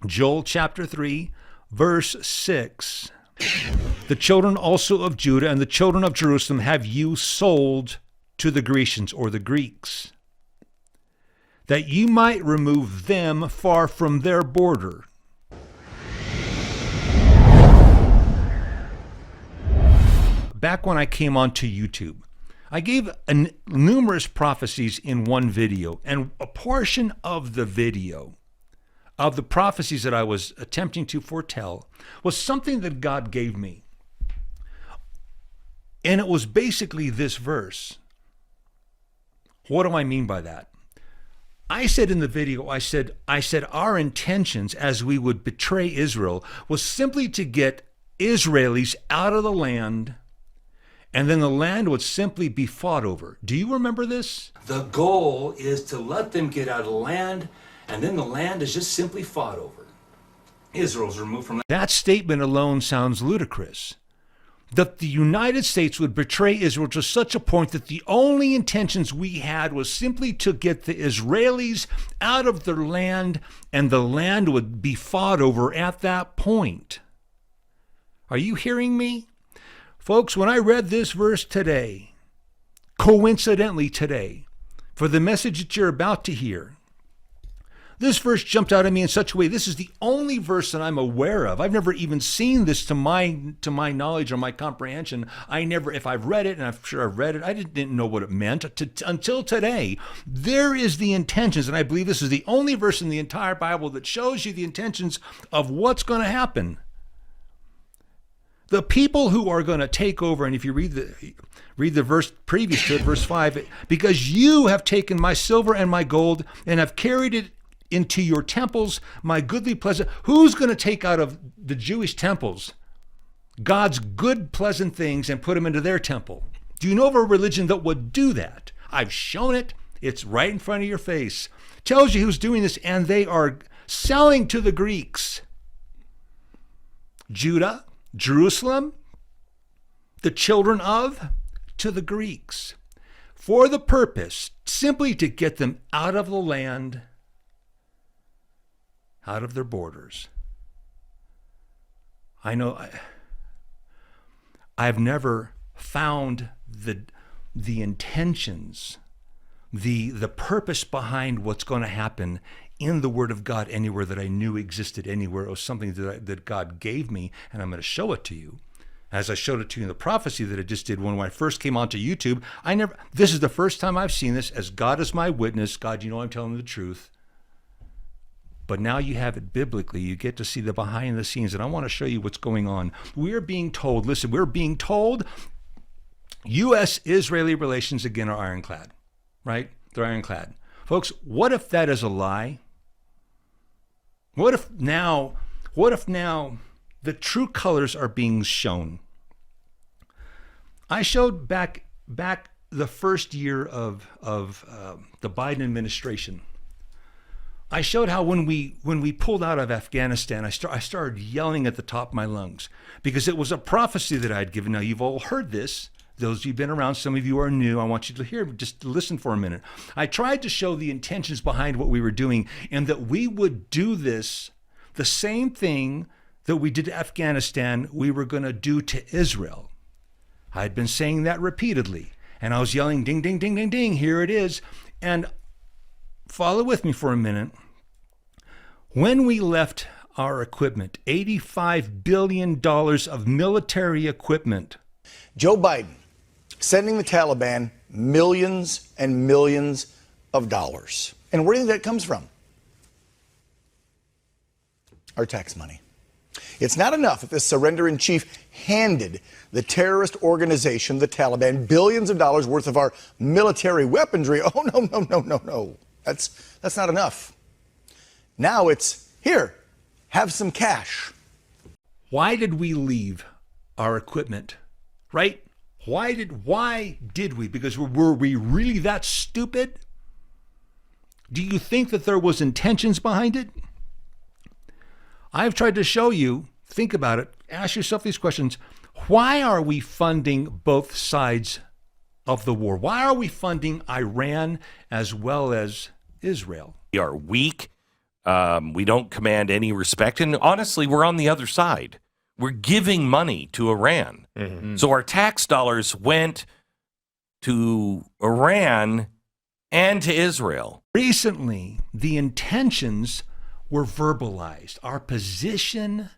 Joel chapter 3, verse 6. The children also of Judah and the children of Jerusalem have you sold to the Grecians or the Greeks, that you might remove them far from their border. Back when I came onto YouTube, I gave numerous prophecies in one video, and a portion of the video of the prophecies that I was attempting to foretell was something that God gave me. And it was basically this verse. What do I mean by that? I said in the video, I said our intentions as we would betray Israel was simply to get Israelis out of the land, and then the land would simply be fought over. Do you remember this? The goal is to let them get out of the land, and then the land is just simply fought over. Israel's removed from that statement alone sounds ludicrous. That the United States would betray Israel to such a point that the only intentions we had was simply to get the Israelis out of their land, and the land would be fought over at that point. Are you hearing me? Folks, when I read this verse today, coincidentally today, for the message that you're about to hear, this verse jumped out at me in such a way. This is the only verse that I'm aware of. I've never even seen this to my knowledge or my comprehension. If I've read it, and I'm sure I've read it, I didn't know what it meant until today. There is the intentions, and I believe this is the only verse in the entire Bible that shows you the intentions of what's going to happen. The people who are going to take over, and if you read the verse previous to it, verse 5, because you have taken my silver and my gold and have carried it into your temples, my goodly pleasant. Who's going to take out of the Jewish temples God's good pleasant things and put them into their temple? Do you know of a religion that would do that? I've shown it. It's right in front of your face. Tells you who's doing this, and they are selling to the Greeks. Judah, Jerusalem, the children of, to the Greeks, for the purpose simply to get them out of the land, out of their borders. I know I've never found the intentions, the purpose behind what's going to happen in the Word of God anywhere that I knew existed anywhere. It was something that God gave me, and I'm going to show it to you. As I showed it to you in the prophecy that I just did when I first came onto YouTube, this is the first time I've seen this. As God is my witness, God, you know I'm telling the truth. But now you have it biblically. You get to see the behind the scenes, and I want to show you what's going on. We're being told, listen, we're being told U.S.-Israeli relations again are ironclad, right? They're ironclad. Folks, what if that is a lie? What if now the true colors are being shown? I showed back the first year of the Biden administration. I showed how when we pulled out of Afghanistan, I started yelling at the top of my lungs because it was a prophecy that I'd given. Now, you've all heard this. Those of you who've been around, some of you are new. I want you to hear, just listen for a minute. I tried to show the intentions behind what we were doing, and that we would do this, the same thing that we did to Afghanistan, we were going to do to Israel. I had been saying that repeatedly, and I was yelling, ding, ding, ding, ding, ding, here it is. And follow with me for a minute. When we left our equipment, $85 billion of military equipment. Joe Biden sending the Taliban millions and millions of dollars. And where do you think that comes from? Our tax money. It's not enough if the surrender-in-chief handed the terrorist organization, the Taliban, billions of dollars worth of our military weaponry. Oh, no. That's not enough. Now it's, here, have some cash. Why did we leave our equipment, right? Why did we? Because were we really that stupid? Do you think that there was intentions behind it? I've tried to show you, think about it, ask yourself these questions. Why are we funding both sides of the war? Why are we funding Iran as well as Israel? We are weak. We don't command any respect. And honestly, we're on the other side. We're giving money to Iran. Mm-hmm. So our tax dollars went to Iran and to Israel. Recently, the intentions were verbalized. Our position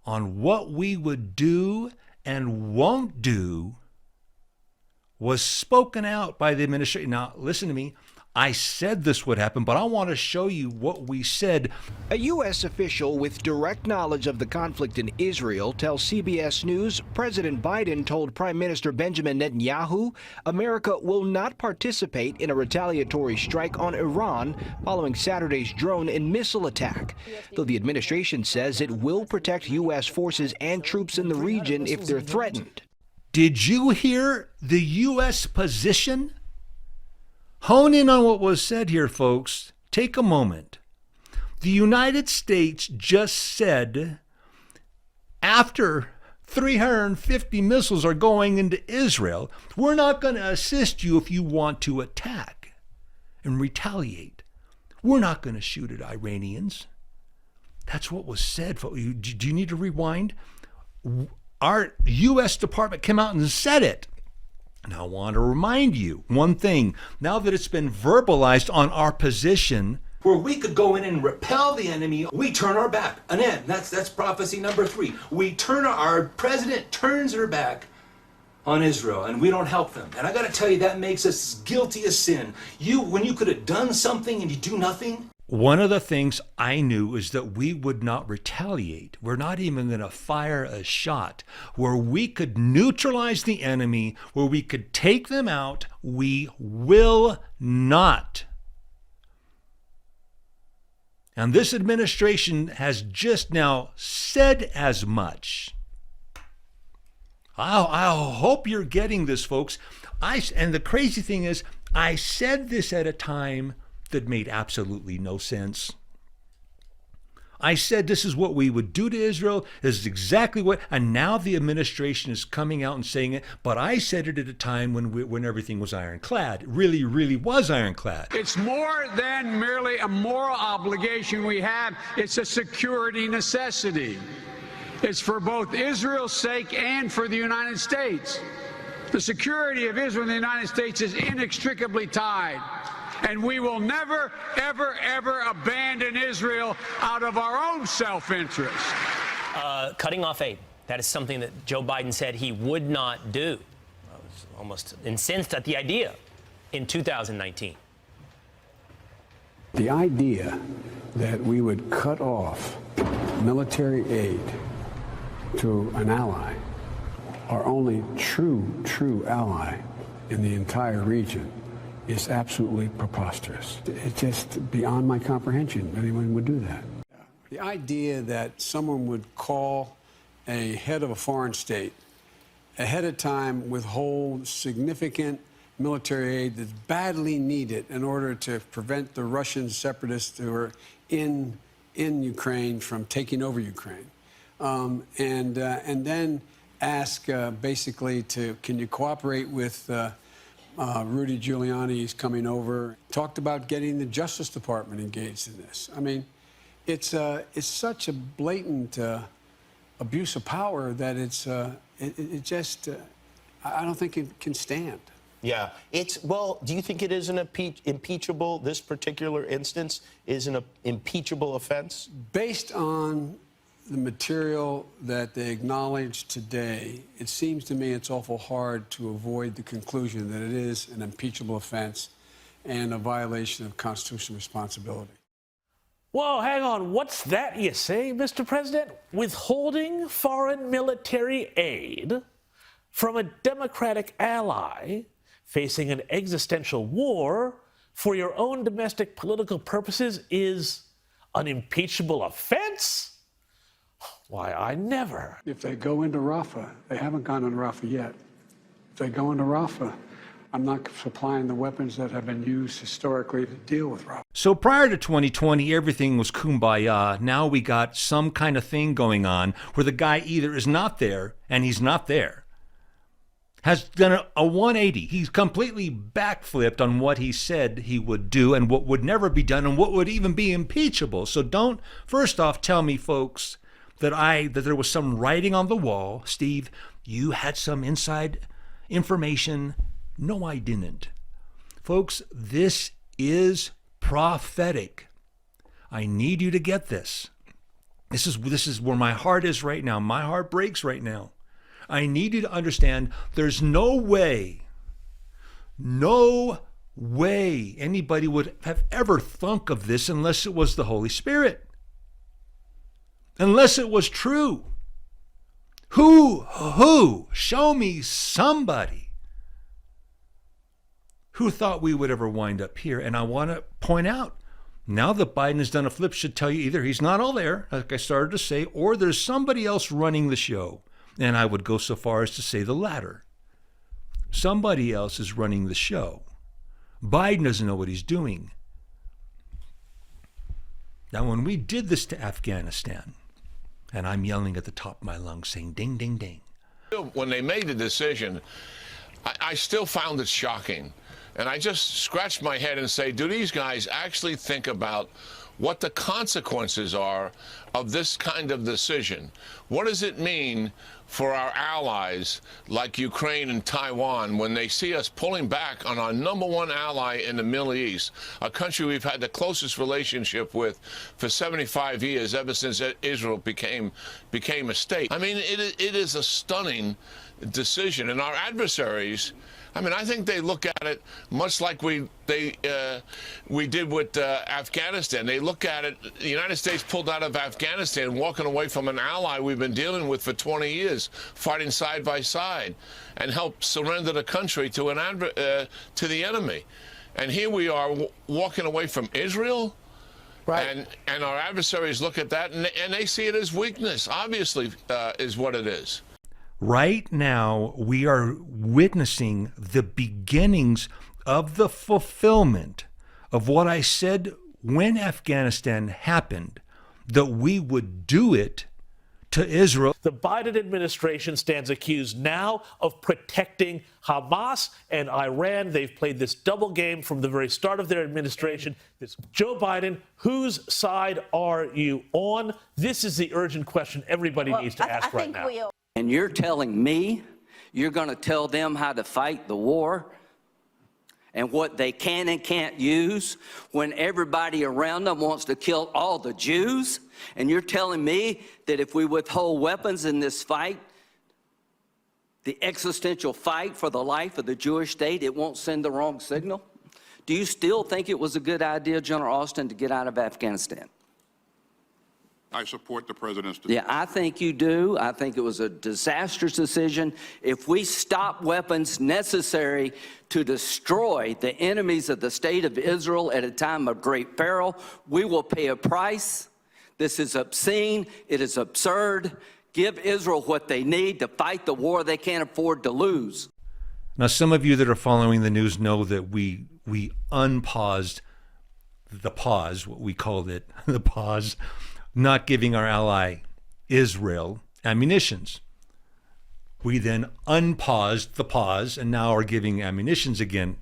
on what we would do and won't do was spoken out by the administration. Now, listen to me. I said this would happen, but I want to show you what we said. A U.S. official with direct knowledge of the conflict in Israel tells CBS News President Biden told Prime Minister Benjamin Netanyahu America will not participate in a retaliatory strike on Iran following Saturday's drone and missile attack, though the administration says it will protect U.S. forces and troops in the region if they're threatened. Did you hear the U.S. position? Hone in on what was said here, folks. Take a moment. The United States just said after 350 missiles are going into Israel, we're not going to assist you if you want to attack and retaliate. We're not going to shoot at Iranians. That's what was said. Do you need to rewind? Our U.S. Department came out and said it. Now, I want to remind you one thing. Now that it's been verbalized on our position, where we could go in and repel the enemy, we turn our back. And then that's prophecy number 3. Our president turns her back on Israel, and we don't help them. And I got to tell you, that makes us guilty of sin. When you could have done something and you do nothing. One of the things I knew is that we would not retaliate. We're not even going to fire a shot. Where we could neutralize the enemy, where we could take them out, we will not. And this administration has just now said as much. I hope you're getting this, folks. And the crazy thing is, I said this at a time that made absolutely no sense. I said this is what we would do to Israel. This is exactly what, and now the administration is coming out and saying it, but I said it at a time when everything was ironclad. It really, really was ironclad. It's more than merely a moral obligation we have. It's a security necessity. It's for both Israel's sake and for the United States. The security of Israel and the United States is inextricably tied. And we will never, ever, ever abandon Israel out of our own self-interest. Cutting off aid. That is something that Joe Biden said he would not do. I was almost incensed at the idea in 2019. The idea that we would cut off military aid to an ally, our only true ally in the entire region, is absolutely preposterous. It's just beyond my comprehension. Anyone would do that. The idea that someone would call a head of a foreign state ahead of time, withhold significant military aid that's badly needed in order to prevent the Russian separatists who are in Ukraine from taking over Ukraine, and then ask basically can you cooperate with Rudy Giuliani's coming over, talked about getting the Justice Department engaged in this. I mean, it's such a blatant abuse of power that it just I don't think it can stand. Yeah, do you think it is an impeachable, this particular instance is an impeachable offense? Based on the material that they acknowledge today, it seems to me it's awful hard to avoid the conclusion that it is an impeachable offense and a violation of constitutional responsibility. Whoa, hang on. What's that you say, Mr. President? Withholding foreign military aid from a Democratic ally facing an existential war for your own domestic political purposes is an impeachable offense? Why, I never. If they go into Rafah, they haven't gone into Rafah yet. If they go into Rafah, I'm not supplying the weapons that have been used historically to deal with Rafah. So prior to 2020, everything was kumbaya. Now we got some kind of thing going on where the guy either is not there and he's not there. has done a 180. He's completely backflipped on what he said he would do and what would never be done and what would even be impeachable. So don't, first off, tell me, folks, that there was some writing on the wall. Steve, you had some inside information. No, I didn't. Folks, this is prophetic. I need you to get this. This is where my heart is right now. My heart breaks right now. I need you to understand there's no way anybody would have ever thunk of this unless it was the Holy Spirit. Unless it was true. Who? Show me somebody who thought we would ever wind up here. And I want to point out, now that Biden has done a flip, should tell you either he's not all there, like I started to say, or there's somebody else running the show. And I would go so far as to say the latter. Somebody else is running the show. Biden doesn't know what he's doing. Now, when we did this to Afghanistan, and I'm yelling at the top of my lungs saying, ding, ding, ding. When they made the decision, I still found it shocking. And I just scratched my head and say, do these guys actually think about what the consequences are of this kind of decision? What does it mean for our allies like Ukraine and Taiwan when they see us pulling back on our number one ally in the Middle East, a country we've had the closest relationship with for 75 years, ever since Israel became a state? I mean, it is a stunning decision. And our adversaries, I mean, I think they look at it much like we did with Afghanistan. They look at it, the United States pulled out of Afghanistan, walking away from an ally we've been dealing with for 20 years, fighting side by side, and helped surrender the country to the enemy. And here we are walking away from Israel. Right. And our adversaries look at that, and they see it as weakness, obviously, is what it is. Right now, we are witnessing the beginnings of the fulfillment of what I said when Afghanistan happened, that we would do it to Israel. The Biden administration stands accused now of protecting Hamas and Iran. They've played this double game from the very start of their administration. This Joe Biden, whose side are you on? This is the urgent question everybody needs to ask right now. And you're telling me you're going to tell them how to fight the war and what they can and can't use when everybody around them wants to kill all the Jews? And you're telling me that if we withhold weapons in this fight, the existential fight for the life of the Jewish state, it won't send the wrong signal? Do you still think it was a good idea, General Austin, to get out of Afghanistan? I support the president's decision. Yeah, I think you do. I think it was a disastrous decision. If we stop weapons necessary to destroy the enemies of the state of Israel at a time of great peril, we will pay a price. This is obscene. It is absurd. Give Israel what they need to fight the war they can't afford to lose. Now, some of you that are following the news know that we unpaused the pause, what we called it, the pause, not giving our ally Israel ammunitions. We then unpaused the pause and now are giving ammunitions again.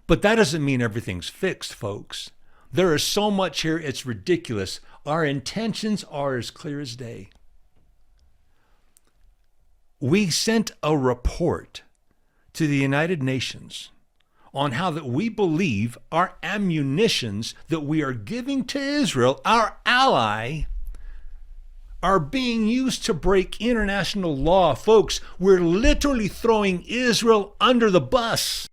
But that doesn't mean everything's fixed, folks. There is so much here, it's ridiculous. Our intentions are as clear as day. We sent a report to the United Nations on how that we believe our ammunitions that we are giving to Israel, our ally, are being used to break international law. Folks, we're literally throwing Israel under the bus.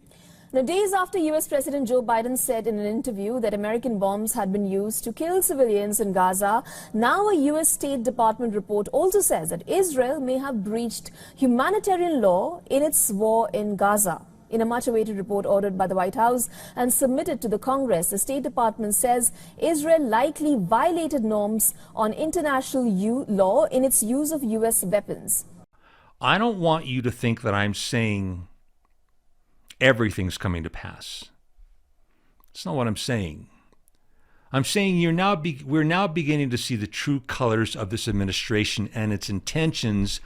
Now, days after U.S. President Joe Biden said in an interview that American bombs had been used to kill civilians in Gaza, now a U.S. State Department report also says that Israel may have breached humanitarian law in its war in Gaza. In a much-awaited report ordered by the White House and submitted to the Congress, the State Department says Israel likely violated norms on international law in its use of U.S. weapons. I don't want you to think that I'm saying everything's coming to pass. That's not what I'm saying. I'm saying we're now beginning to see the true colors of this administration and its intentions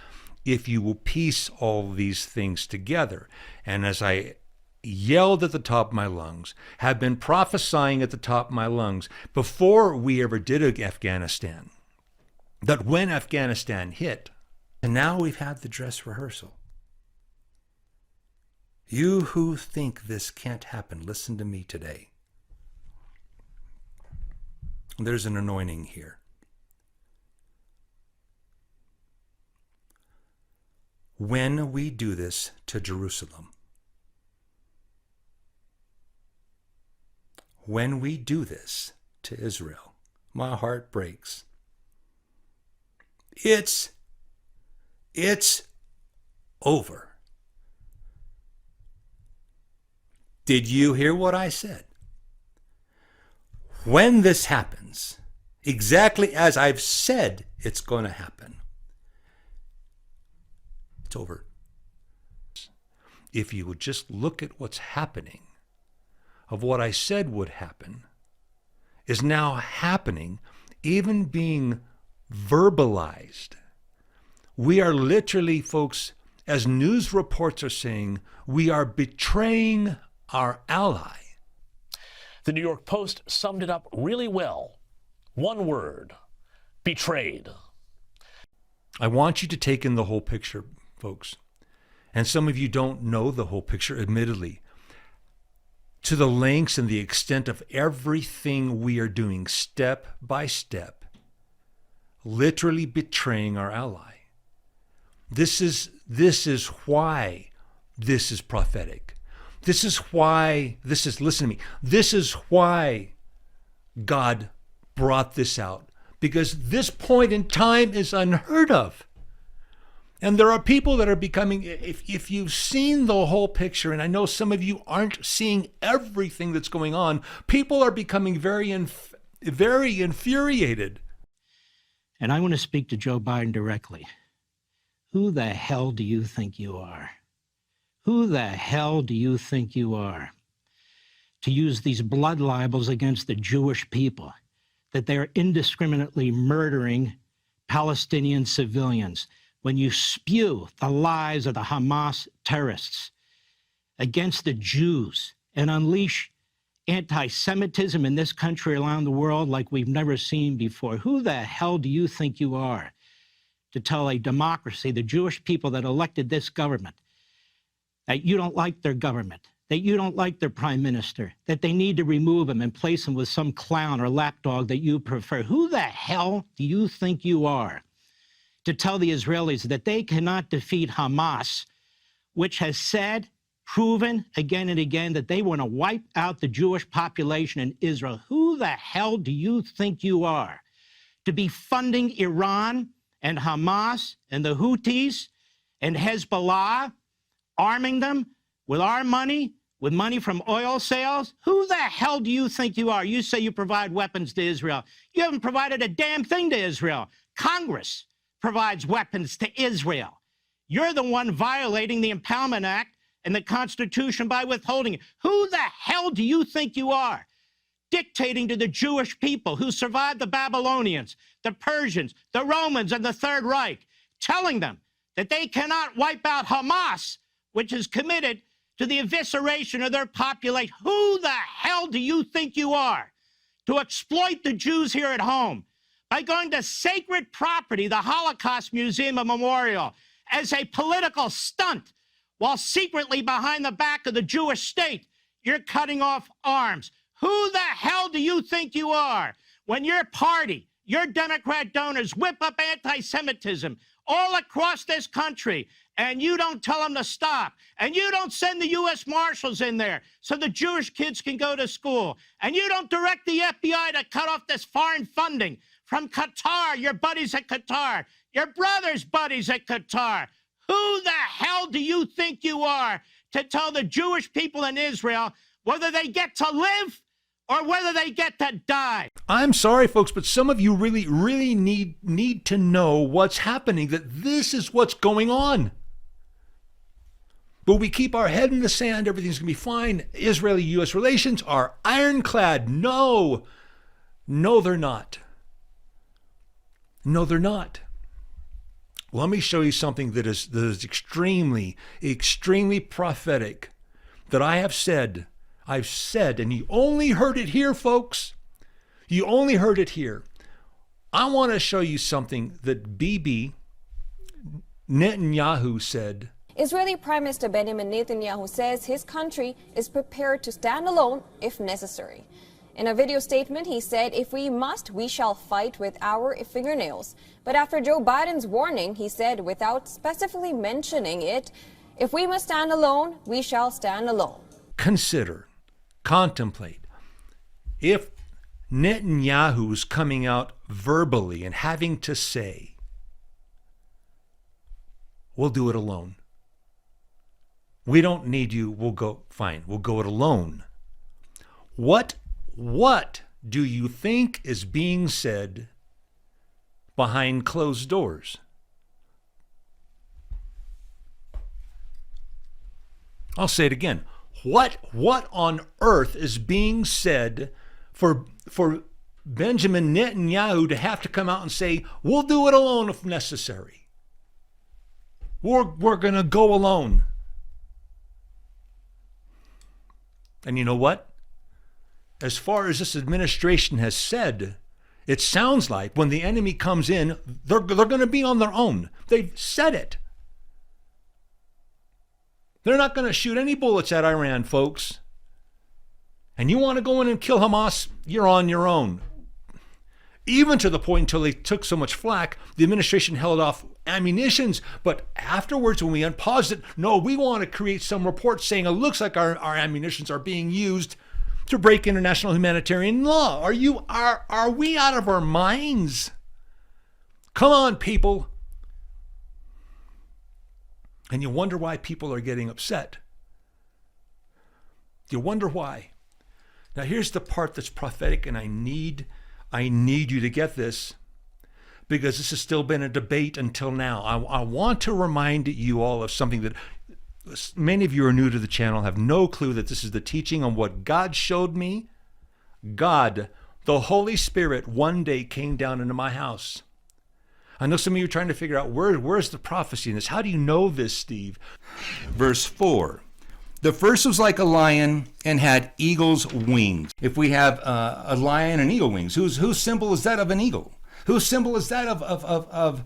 if you will piece all these things together. And as I yelled at the top of my lungs, have been prophesying at the top of my lungs before we ever did Afghanistan, that when Afghanistan hit, and now we've had the dress rehearsal. You who think this can't happen, listen to me today. There's an anointing here. When we do this to Jerusalem, when we do this to Israel, my heart breaks. It's over. Did you hear what I said? When this happens, exactly as I've said it's going to happen, it's over. If you would just look at what's happening, of what I said would happen, is now happening, even being verbalized. We are literally, folks, as news reports are saying, we are betraying our ally. The New York Post summed it up really well. One word: betrayed. I want you to take in the whole picture, folks. And some of you don't know the whole picture, admittedly. To the lengths and the extent of everything we are doing step by step, literally betraying our ally. This is why this is prophetic. This is why, listen to me, this is why God brought this out. Because this point in time is unheard of. And there are people that are becoming, if you've seen the whole picture, and I know some of you aren't seeing everything that's going on, people are becoming very infuriated. And I want to speak to Joe Biden directly. Who the hell do you think you are? Who the hell do you think you are to use these blood libels against the Jewish people, that they're indiscriminately murdering Palestinian civilians, when you spew the lies of the Hamas terrorists against the Jews and unleash anti-Semitism in this country around the world like we've never seen before? Who the hell do you think you are to tell a democracy, the Jewish people that elected this government, that you don't like their government, that you don't like their prime minister, that they need to remove him and place him with some clown or lapdog that you prefer? Who the hell do you think you are to tell the Israelis that they cannot defeat Hamas, which has said, proven again and again, that they want to wipe out the Jewish population in Israel? Who the hell do you think you are to be funding Iran and Hamas and the Houthis and Hezbollah, arming them with our money, with money from oil sales? Who the hell do you think you are? You say you provide weapons to Israel. You haven't provided a damn thing to Israel. Congress provides weapons to Israel. You're the one violating the Impoundment Act and the Constitution by withholding it. Who the hell do you think you are, dictating to the Jewish people who survived the Babylonians, the Persians, the Romans, and the Third Reich, telling them that they cannot wipe out Hamas, which is committed to the evisceration of their population? Who the hell do you think you are to exploit the Jews here at home by going to sacred property, the Holocaust Museum and Memorial, as a political stunt, while secretly behind the back of the Jewish state, you're cutting off arms? Who the hell do you think you are when your party, your Democrat donors whip up anti-Semitism all across this country, and you don't tell them to stop, and you don't send the U.S. Marshals in there so the Jewish kids can go to school, and you don't direct the FBI to cut off this foreign funding from Qatar, your buddies at Qatar, your brother's buddies at Qatar? Who the hell do you think you are to tell the Jewish people in Israel whether they get to live or whether they get to die? I'm sorry, folks, but some of you really need to know what's happening, that this is what's going on. But we keep our head in the sand, everything's going to be fine. Israeli-U.S. relations are ironclad. No, they're not. No, they're not. Let me show you something that is extremely, extremely prophetic that I have said. I've said, and you only heard it here, folks. You only heard it here. I want to show you something that Bibi Netanyahu said. Israeli Prime Minister Benjamin Netanyahu says his country is prepared to stand alone if necessary. In a video statement, he said, "If we must, we shall fight with our fingernails." But after Joe Biden's warning, he said, without specifically mentioning it, "If we must stand alone, we shall stand alone." Consider, contemplate. If Netanyahu's coming out verbally and having to say, "We'll do it alone. We don't need you. We'll go, fine. We'll go it alone." What do you think is being said behind closed doors? I'll say it again. What on earth is being said for Benjamin Netanyahu to have to come out and say, "We'll do it alone if necessary. We're going to go alone"? And you know what? As far as this administration has said, it sounds like when the enemy comes in, they're going to be on their own. They've said it. They're not going to shoot any bullets at Iran, folks. And you want to go in and kill Hamas, you're on your own. Even to the point until they took so much flack, the administration held off ammunitions. But afterwards, when we unpaused it, no, we want to create some report saying it looks like our ammunitions are being used to break international humanitarian law. Are we out of our minds? Come on, people. And you wonder why people are getting upset. You wonder why. Now here's the part that's prophetic, and I need you to get this, because this has still been a debate until now. I want to remind you all of something that many of you are new to the channel, have no clue that this is the teaching on what God showed me. God, the Holy Spirit, one day came down into my house. I know some of you are trying to figure out where's the prophecy in this. How do you know this, Steve? Verse 4. The first was like a lion and had eagle's wings. If we have a lion and eagle wings, whose symbol is that of an eagle? Whose symbol is that of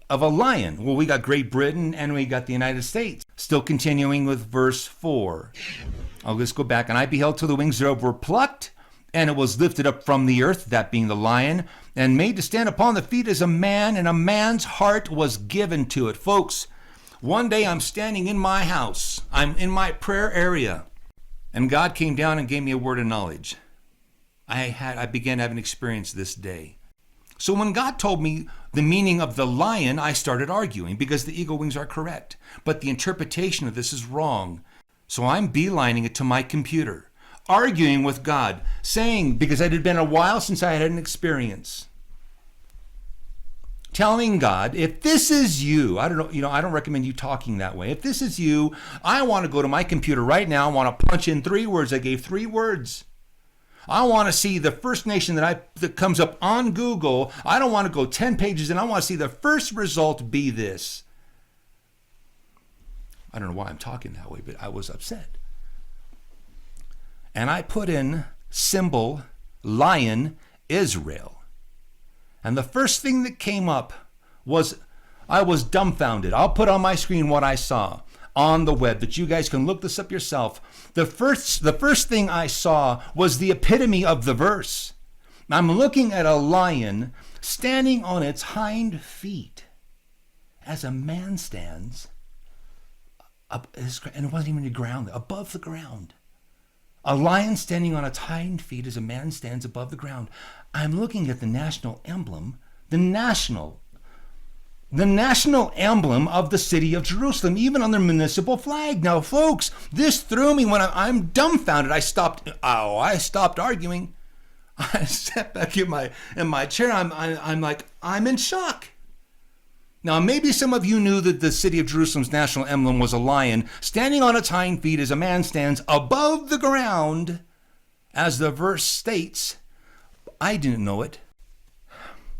a lion? Well, we got Great Britain and we got the United States. Still continuing with verse 4. I'll just go back. "And I beheld till the wings thereof were plucked, and it was lifted up from the earth," that being the lion, "and made to stand upon the feet as a man, and a man's heart was given to it." Folks, one day I'm standing in my house. I'm in my prayer area, and God came down and gave me a word of knowledge. I began to have an experience this day. So when God told me the meaning of the lion, I started arguing because the eagle wings are correct, but the interpretation of this is wrong. So I'm beelining it to my computer, arguing with God, saying, because it had been a while since I had an experience, telling God, if this is you, I don't recommend you talking that way. If this is you, I want to go to my computer right now. I want to punch in 3 words. I gave 3 words. I want to see the first nation that comes up on Google. I don't want to go 10 pages and I want to see the first result be this. I don't know why I'm talking that way, but I was upset. And I put in symbol, lion, Israel. And the first thing that came up was, I was dumbfounded. I'll put on my screen what I saw on the web, that you guys can look this up yourself. The first thing I saw was the epitome of the verse. I'm looking at a lion standing on its hind feet as a man stands up, and it wasn't even the ground, above the ground. A lion standing on its hind feet as a man stands above the ground. I'm looking at the national emblem, the national emblem of the city of Jerusalem, even on their municipal flag. Now, folks, this threw me when I'm dumbfounded. I stopped arguing. I sat back in my chair. I'm in shock. Now, maybe some of you knew that the city of Jerusalem's national emblem was a lion standing on its hind feet as a man stands above the ground, as the verse states. I didn't know it.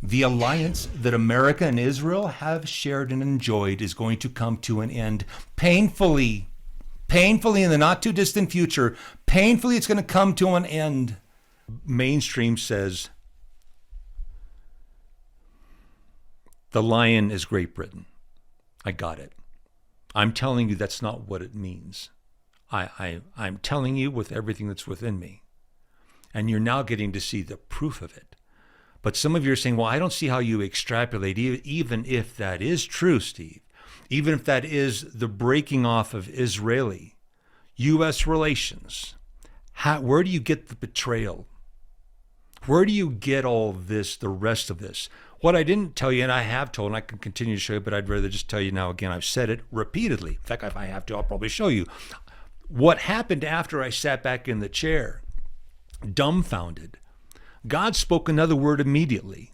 The alliance that America and Israel have shared and enjoyed is going to come to an end painfully in the not too distant future. Painfully, it's going to come to an end. Mainstream says the lion is Great Britain. I got it. I'm telling you that's not what it means. I'm telling you with everything that's within me. And you're now getting to see the proof of it. But some of you are saying, well, I don't see how you extrapolate, even if that is true, Steve, even if that is the breaking off of Israeli-U.S. relations. Where do you get the betrayal? Where do you get all this, the rest of this? What I didn't tell you, and I have told, and I can continue to show you, but I'd rather just tell you now again. I've said it repeatedly. In fact, if I have to, I'll probably show you. What happened after I sat back in the chair, dumbfounded, God spoke another word immediately.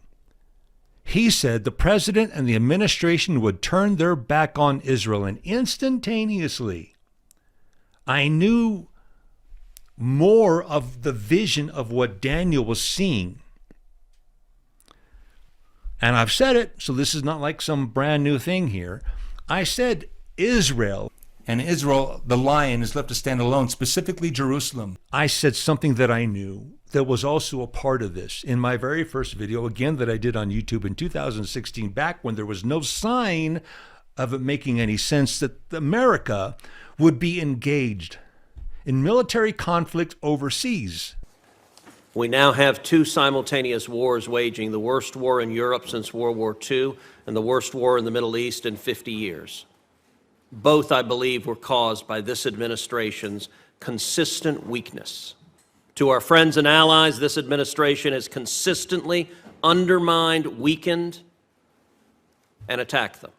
He said the president and the administration would turn their back on Israel, and instantaneously, I knew more of the vision of what Daniel was seeing. And I've said it, so this is not like some brand new thing here. I said Israel, and Israel, the lion, is left to stand alone, specifically Jerusalem. I said something that I knew that was also a part of this in my very first video, again, that I did on YouTube in 2016, back when there was no sign of it making any sense that America would be engaged in military conflict overseas. We now have two simultaneous wars waging, the worst war in Europe since World War II and the worst war in the Middle East in 50 years. Both, I believe, were caused by this administration's consistent weakness. To our friends and allies, this administration has consistently undermined, weakened, and attacked them.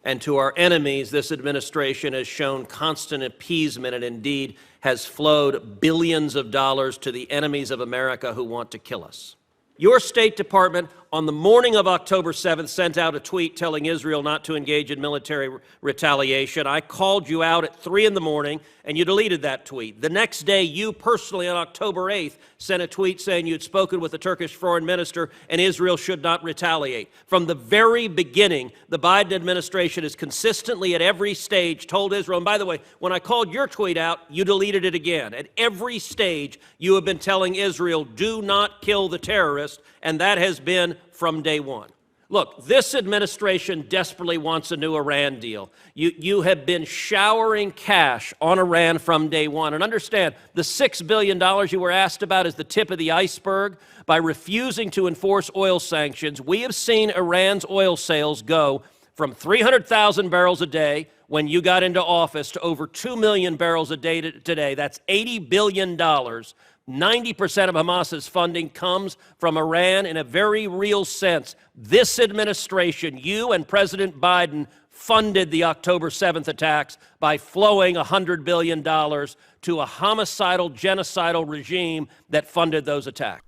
And to our enemies, this administration has shown constant appeasement and indeed has flowed billions of dollars to the enemies of America who want to kill us. Your State Department, on the morning of October 7th, sent out a tweet telling Israel not to engage in military retaliation. I called you out at 3 in the morning, and you deleted that tweet. The next day, you personally, on October 8th, sent a tweet saying you'd spoken with the Turkish foreign minister and Israel should not retaliate. From the very beginning, the Biden administration has consistently at every stage told Israel, and by the way, when I called your tweet out, you deleted it again. At every stage, you have been telling Israel, do not kill the terrorist, and that has been from day one. Look, this administration desperately wants a new Iran deal. You have been showering cash on Iran from day one. And understand, the $6 billion you were asked about is the tip of the iceberg. By refusing to enforce oil sanctions, we have seen Iran's oil sales go from 300,000 barrels a day when you got into office to over 2 million barrels a day today. That's $80 billion. 90% of Hamas's funding comes from Iran in a very real sense. This administration, you and President Biden, funded the October 7th attacks by flowing $100 billion to a homicidal, genocidal regime that funded those attacks.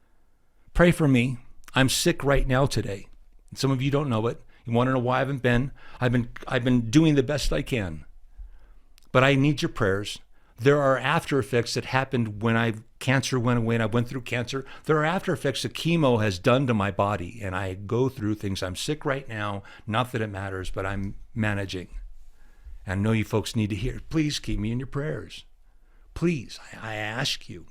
Pray for me. I'm sick right now today. Some of you don't know it. You want to know why I haven't been? I've been doing the best I can. But I need your prayers. There are after effects that happened when cancer went away and I went through cancer. There are after effects that chemo has done to my body, and I go through things. I'm sick right now. Not that it matters, but I'm managing. And I know you folks need to hear. Please keep me in your prayers. Please, I ask you.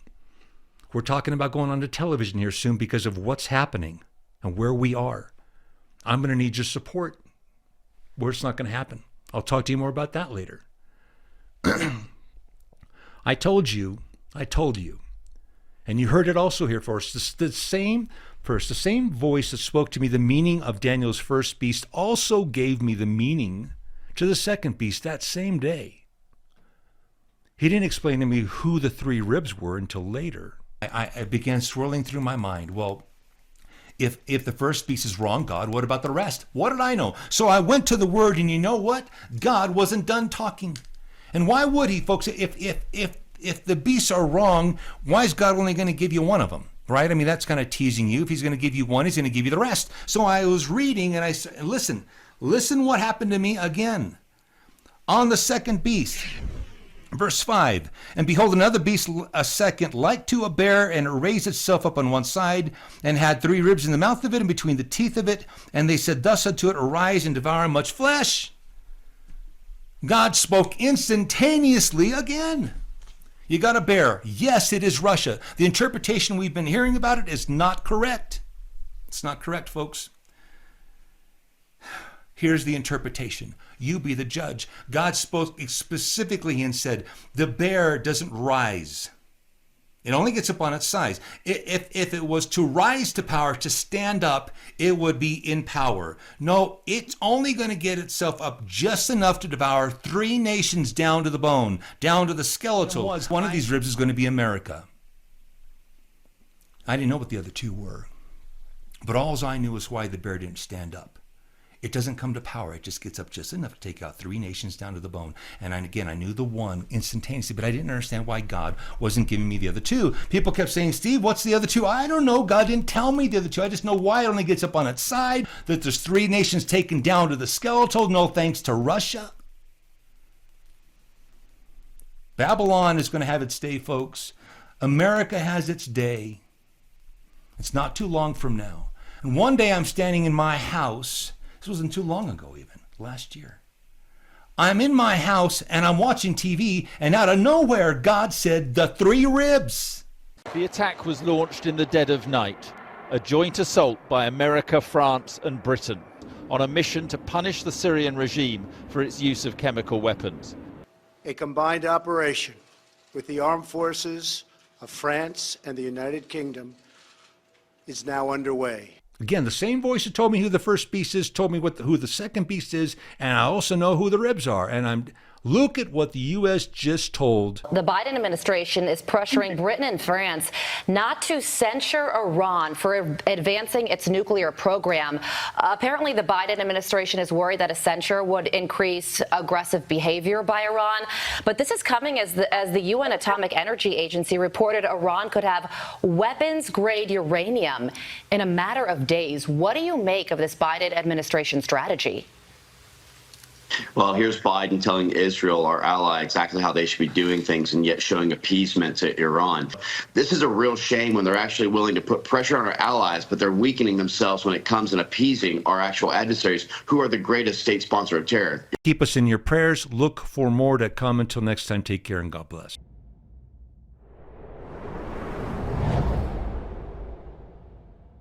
We're talking about going on to television here soon because of what's happening and where we are. I'm going to need your support where it's not going to happen. I'll talk to you more about that later. I told you, and you heard it also here first. The same voice that spoke to me the meaning of Daniel's first beast also gave me the meaning to the second beast that same day. He didn't explain to me who the 3 ribs were until later. I began swirling through my mind. Well, if the first beast is wrong, God, what about the rest? What did I know? So I went to the Word, and you know what? God wasn't done talking. And why would he, folks? If the beasts are wrong, why is God only going to give you one of them, right? I mean, that's kind of teasing you. If he's going to give you one, he's going to give you the rest. So I was reading, and I said, listen what happened to me again. On the second beast, Verse 5, and behold, another beast a second, like to a bear, and it raised itself up on one side, and had 3 ribs in the mouth of it, and between the teeth of it. And they said thus unto it, arise and devour much flesh. God spoke instantaneously again. You got a bear. Yes, it is Russia. The interpretation we've been hearing about it is not correct. It's not correct, folks. Here's the interpretation. You be the judge. God spoke specifically and said, the bear doesn't rise. It only gets up on its sides. If it was to rise to power, to stand up, it would be in power. No, it's only going to get itself up just enough to devour 3 nations down to the bone, down to the skeletal. One of these ribs is going to be America. I didn't know what the other 2 were. But all I knew is why the bear didn't stand up. It doesn't come to power. It just gets up just enough to take out 3 nations down to the bone. And I knew the one instantaneously, but I didn't understand why God wasn't giving me the other 2. People kept saying, Steve, what's the other 2? I don't know. God didn't tell me the other 2. I just know why it only gets up on its side, that there's 3 nations taken down to the skeletal, no thanks to Russia. Babylon is going to have its day, folks. America has its day. It's not too long from now. And one day I'm standing in my house. This wasn't too long ago even, last year. I'm in my house and I'm watching TV, and out of nowhere, God said, the 3 ribs. The attack was launched in the dead of night, a joint assault by America, France and Britain on a mission to punish the Syrian regime for its use of chemical weapons. A combined operation with the armed forces of France and the United Kingdom is now underway. Again, the same voice that told me who the first beast is told me who the second beast is, and I also know who the ribs are. And look at what the U.S. just told. The Biden administration is pressuring Britain and France not to censure Iran for advancing its nuclear program. Apparently, the Biden administration is worried that a censure would increase aggressive behavior by Iran. But this is coming as the UN Atomic Energy Agency reported Iran could have weapons-grade uranium in a matter of days. What do you make of this Biden administration strategy? Well, here's Biden telling Israel, our ally, exactly how they should be doing things, and yet showing appeasement to Iran. This is a real shame when they're actually willing to put pressure on our allies, but they're weakening themselves when it comes in appeasing our actual adversaries, who are the greatest state sponsor of terror. Keep us in your prayers. Look for more to come. Until next time, take care and God bless.